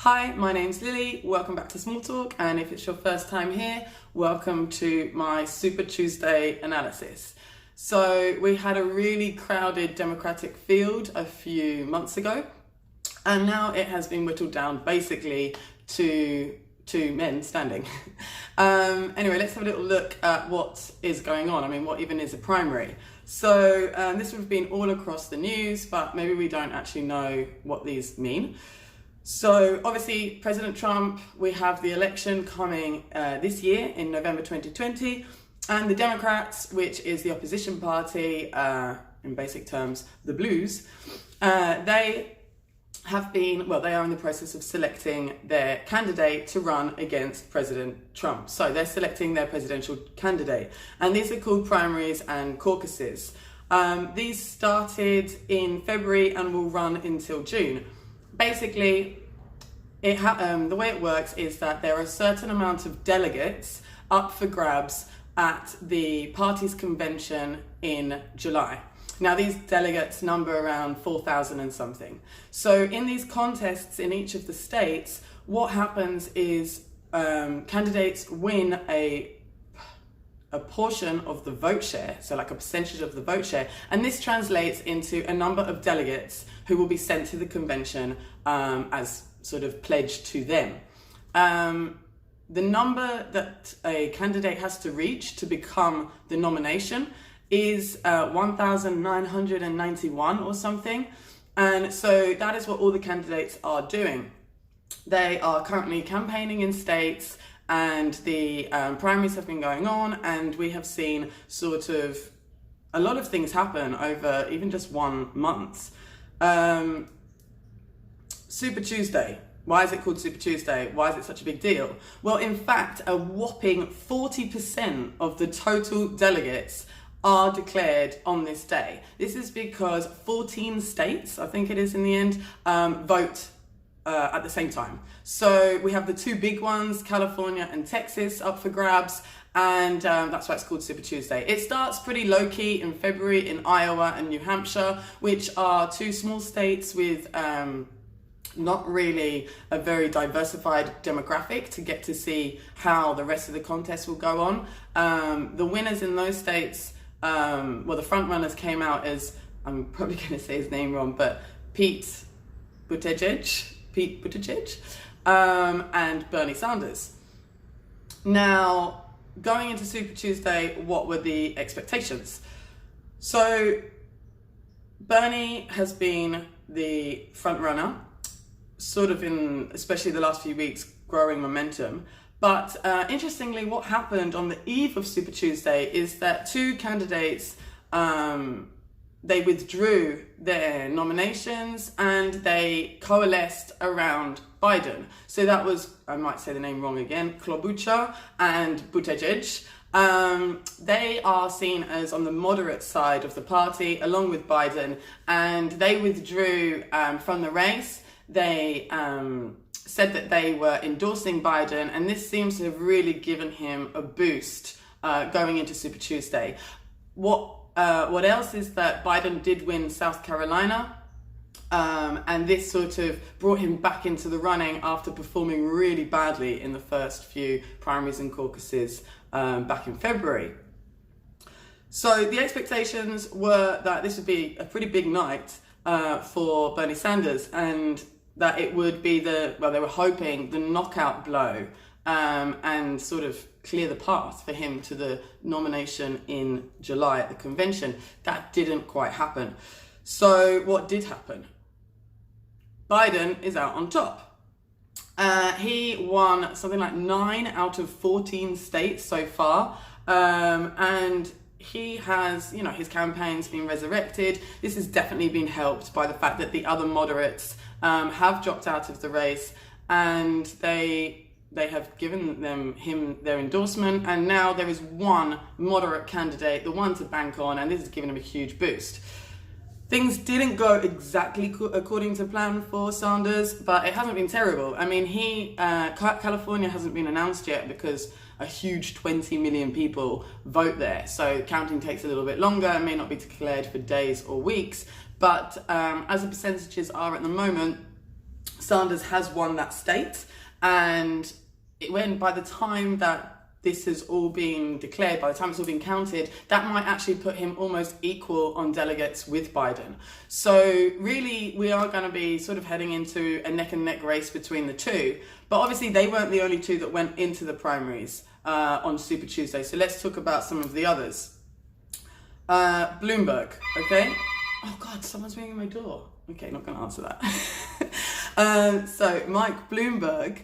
Hi, my name's Lily. Welcome back to Small Talk, and if it's your first time here, welcome to my Super Tuesday analysis. So we had a really crowded Democratic field a few months ago, and now it has been whittled down basically to two men standing. Anyway, let's have a little look at what is going on. I mean, what even is a primary? So this would have been all across the news, but maybe we don't actually know what these mean. So obviously, President Trump, we have the election coming this year in November 2020, and the Democrats, which is the opposition party, in basic terms, the Blues, they are in the process of selecting their candidate to run against President Trump. So they're selecting their presidential candidate, and these are called primaries and caucuses. These started in February and will run until June. Basically, the way it works is that there are a certain amount of delegates up for grabs at the party's convention in July. Now, these delegates number around 4,000 and something. So in these contests in each of the states, what happens is candidates win a portion of the vote share, so like a percentage of the vote share, and this translates into a number of delegates who will be sent to the convention as sort of pledged to them. The number that a candidate has to reach to become the nomination is 1,991 or something, and so that is what all the candidates are doing. They are currently campaigning in states, and the primaries have been going on, and we have seen sort of a lot of things happen over even just 1 month. Super Tuesday. Why is it called Super Tuesday? Why is it such a big deal? Well, in fact, a whopping 40% of the total delegates are declared on this day. This is because 14 states, I think it is in the end, vote at the same time. So we have the two big ones, California and Texas, up for grabs, and that's why it's called Super Tuesday. It starts pretty low-key in February in Iowa and New Hampshire, which are two small states with not really a very diversified demographic to get to see how the rest of the contest will go on. The winners in those states, the front runners came out as, I'm probably going to say his name wrong, but Pete Buttigieg, and Bernie Sanders. Now, going into Super Tuesday, what were the expectations? So, Bernie has been the front runner, sort of in, especially the last few weeks, growing momentum. But interestingly, what happened on the eve of Super Tuesday is that two candidates, they withdrew their nominations and they coalesced around Biden. So that was, I might say the name wrong again, Klobuchar and Buttigieg. They are seen as on the moderate side of the party, along with Biden, and they withdrew from the race. They said that they were endorsing Biden, and this seems to have really given him a boost going into Super Tuesday. What else is that Biden did win South Carolina, and this sort of brought him back into the running after performing really badly in the first few primaries and caucuses back in February. So the expectations were that this would be a pretty big night for Bernie Sanders, and that it would be they were hoping the knockout blow and sort of clear the path for him to the nomination in July at the convention. That didn't quite happen. So what did happen? Biden is out on top. He won something like 9 out of 14 states so far, and he has, his campaign's been resurrected. This has definitely been helped by the fact that the other moderates have dropped out of the race, and they have given him their endorsement, and now there is one moderate candidate, the one to bank on, and this has given him a huge boost. Things didn't go exactly according to plan for Sanders, but it hasn't been terrible. I mean, California hasn't been announced yet because a huge 20 million people vote there. So counting takes a little bit longer and may not be declared for days or weeks. But as the percentages are at the moment, Sanders has won that state, and by the time that this has all been declared, by the time it's all been counted, that might actually put him almost equal on delegates with Biden. So really, we are going to be sort of heading into a neck and neck race between the two. But obviously, they weren't the only two that went into the primaries on Super Tuesday. So let's talk about some of the others. Bloomberg, okay? Oh God, someone's ringing my door. Okay, not going to answer that. So Mike Bloomberg,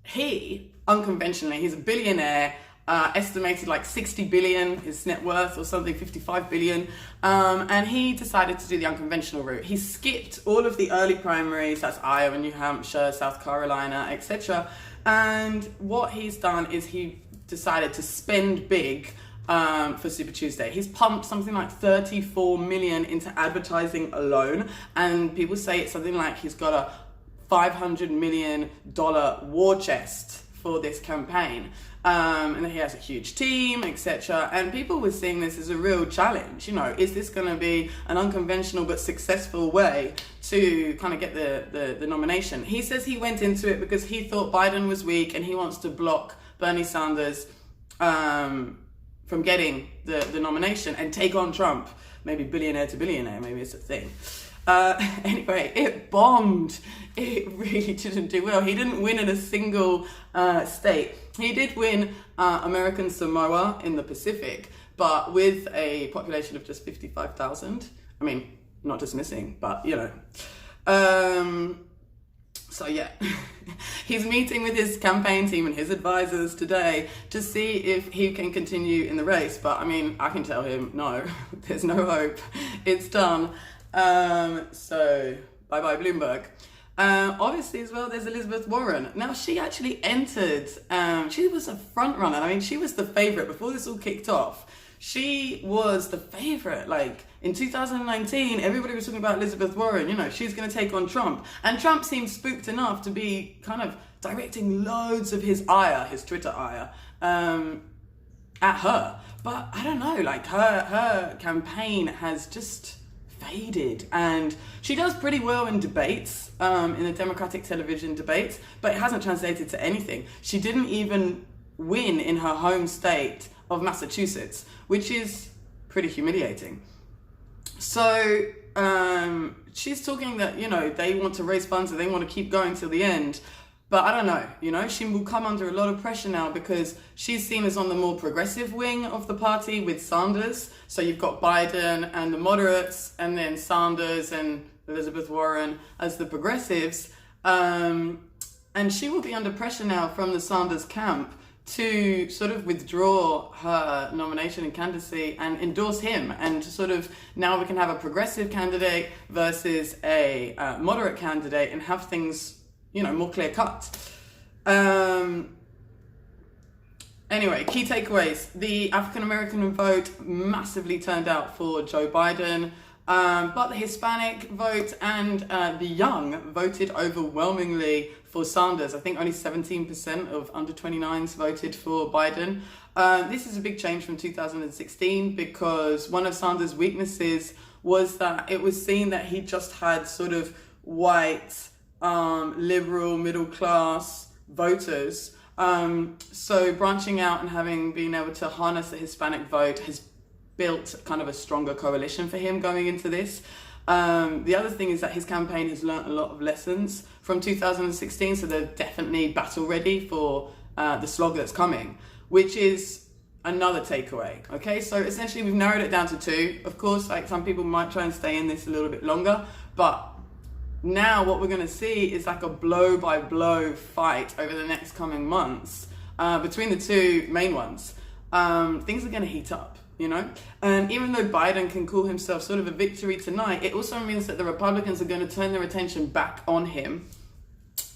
he, unconventionally, he's a billionaire, estimated like 60 billion, his net worth or something, 55 billion. And he decided to do the unconventional route. He skipped all of the early primaries, that's Iowa, New Hampshire, South Carolina, etc. And what he's done is he decided to spend big for Super Tuesday. He's pumped something like 34 million into advertising alone. And people say it's something like he's got a $500 million war chest for this campaign, and he has a huge team, etc. And people were seeing this as a real challenge. You know, is this going to be an unconventional but successful way to kind of get the nomination? He says he went into it because he thought Biden was weak and he wants to block Bernie Sanders from getting the nomination and take on Trump. Maybe billionaire to billionaire, maybe it's a thing. Anyway, it bombed. It really didn't do well. He didn't win in a single state. He did win American Samoa in the Pacific, but with a population of just 55,000. I mean, not dismissing, but you know. So yeah, he's meeting with his campaign team and his advisors today to see if he can continue in the race. But I mean, I can tell him, no, there's no hope. It's done. So bye-bye Bloomberg. Obviously as well, there's Elizabeth Warren. Now she actually entered, she was a front runner. I mean, she was the favorite before this all kicked off. She was the favorite. Like in 2019, everybody was talking about Elizabeth Warren, you know, she's going to take on Trump. And Trump seemed spooked enough to be kind of directing loads of his ire, his Twitter ire, at her. But I don't know, like her campaign has just faded, and she does pretty well in debates, in the Democratic television debates, but it hasn't translated to anything. She didn't even win in her home state of Massachusetts, which is pretty humiliating. So she's talking that, you know, they want to raise funds and they want to keep going till the end. But I don't know, you know, she will come under a lot of pressure now because she's seen as on the more progressive wing of the party with Sanders. So you've got Biden and the moderates, and then Sanders and Elizabeth Warren as the progressives. And she will be under pressure now from the Sanders camp to sort of withdraw her nomination and candidacy and endorse him. And sort of now we can have a progressive candidate versus a moderate candidate and have things, you know, more clear cut. Anyway, key takeaways. The African-American vote massively turned out for Joe Biden, but the Hispanic vote and the young voted overwhelmingly for Sanders. I think only 17% of under 29s voted for Biden. This is a big change from 2016 because one of Sanders' weaknesses was that it was seen that he just had sort of white, liberal, middle class voters. So branching out and being able to harness the Hispanic vote has built kind of a stronger coalition for him going into this. The other thing is that his campaign has learnt a lot of lessons from 2016, so they're definitely battle ready for the slog that's coming, which is another takeaway. Okay, so essentially we've narrowed it down to two. Of course, like some people might try and stay in this a little bit longer, but now what we're going to see is like a blow by blow fight over the next coming months between the two main ones. Things are going to heat up, you know, and even though Biden can call himself sort of a victory tonight, it also means that the Republicans are going to turn their attention back on him.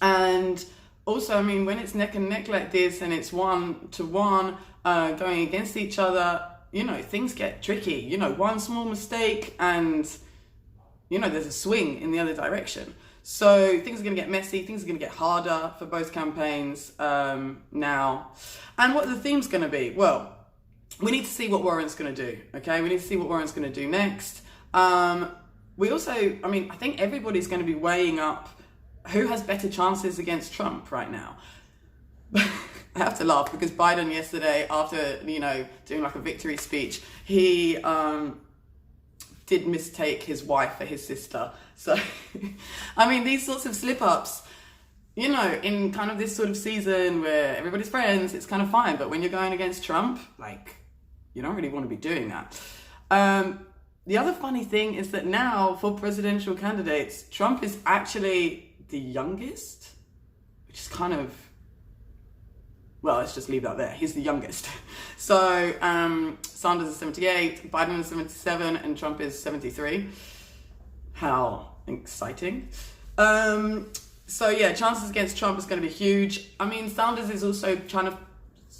And also, I mean, when it's neck and neck like this and it's 1-to-1 going against each other, you know, things get tricky. You know, one small mistake and, you know, there's a swing in the other direction. So things are going to get messy. Things are going to get harder for both campaigns now. And what are the themes going to be? Well, we need to see what Warren's going to do, okay? We need to see what Warren's going to do next. we also, I mean, I think everybody's going to be weighing up who has better chances against Trump right now. I have to laugh because Biden yesterday, after, doing like a victory speech, he did mistake his wife for his sister. So, I mean, these sorts of slip-ups, in kind of this sort of season where everybody's friends, it's kind of fine. But when you're going against Trump, you don't really want to be doing that. The other funny thing is that now for presidential candidates, Trump is actually the youngest, which is kind of, well, let's just leave that there. He's the youngest. So Sanders is 78, Biden is 77, and Trump is 73. How exciting. So yeah, chances against Trump is going to be huge. I mean, Sanders is also trying to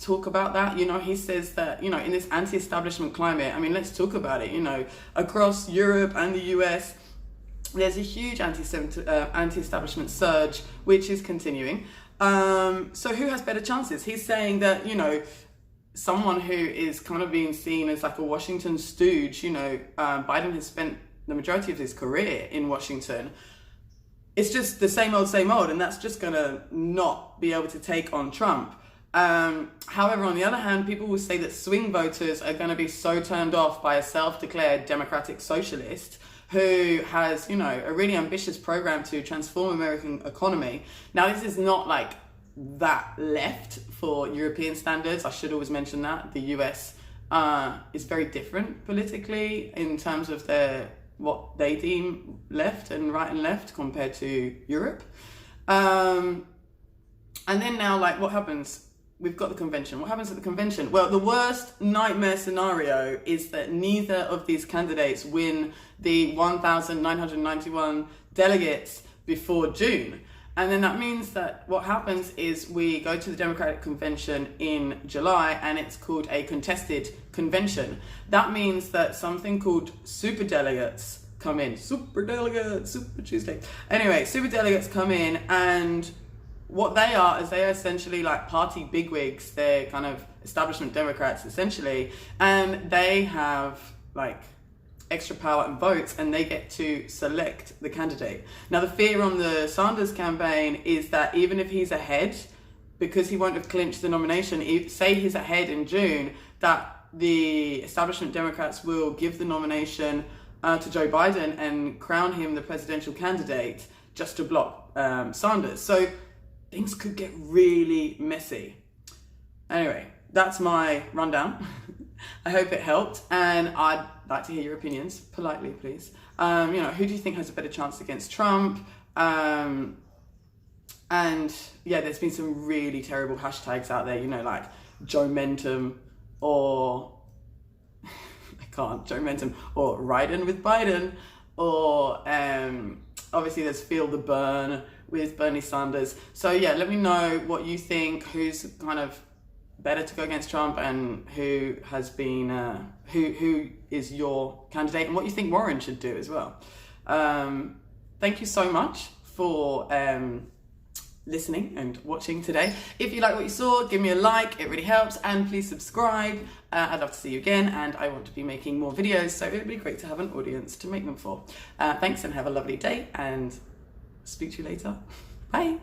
talk about that. He says that, in this anti-establishment climate, I mean, let's talk about it, across Europe and the US, there's a huge anti-establishment surge, which is continuing. So who has better chances? He's saying that, someone who is kind of being seen as like a Washington stooge, Biden has spent the majority of his career in Washington. It's just the same old, and that's just going to not be able to take on Trump. However, on the other hand, people will say that swing voters are going to be so turned off by a self-declared democratic socialist who has, a really ambitious program to transform American economy. Now, this is not like that left for European standards. I should always mention that. The US is very different politically in terms of what they deem left and right and left compared to Europe. And then now, what happens? We've got the convention. What happens at the convention? Well, the worst nightmare scenario is that neither of these candidates win the 1,991 delegates before June. And then that means that what happens is we go to the Democratic convention in July, and it's called a contested convention. That means that something called superdelegates come in. Superdelegates, Super Tuesday. Anyway, superdelegates come in, and what they are is they are essentially like party bigwigs. They're kind of establishment Democrats essentially, and they have extra power and votes, and they get to select the candidate. Now, the fear on the Sanders campaign is that even if he's ahead, because he won't have clinched the nomination, say he's ahead in June, that the establishment Democrats will give the nomination to Joe Biden and crown him the presidential candidate just to block Sanders. So things could get really messy. Anyway, that's my rundown. I hope it helped, and I'd like to hear your opinions, politely, please. Who do you think has a better chance against Trump? And yeah, there's been some really terrible hashtags out there, like Joementum or Joementum or Riding with Biden, or obviously there's Feel the Burn with Bernie Sanders. So yeah, let me know what you think, who's kind of better to go against Trump, and who has been who is your candidate, and what you think Warren should do as well. Thank you so much for listening and watching today. If you like what you saw, give me a like, it really helps, and please subscribe. I'd love to see you again, and I want to be making more videos, so it would be great to have an audience to make them for. Thanks, and have a lovely day, and speak to you later. Bye.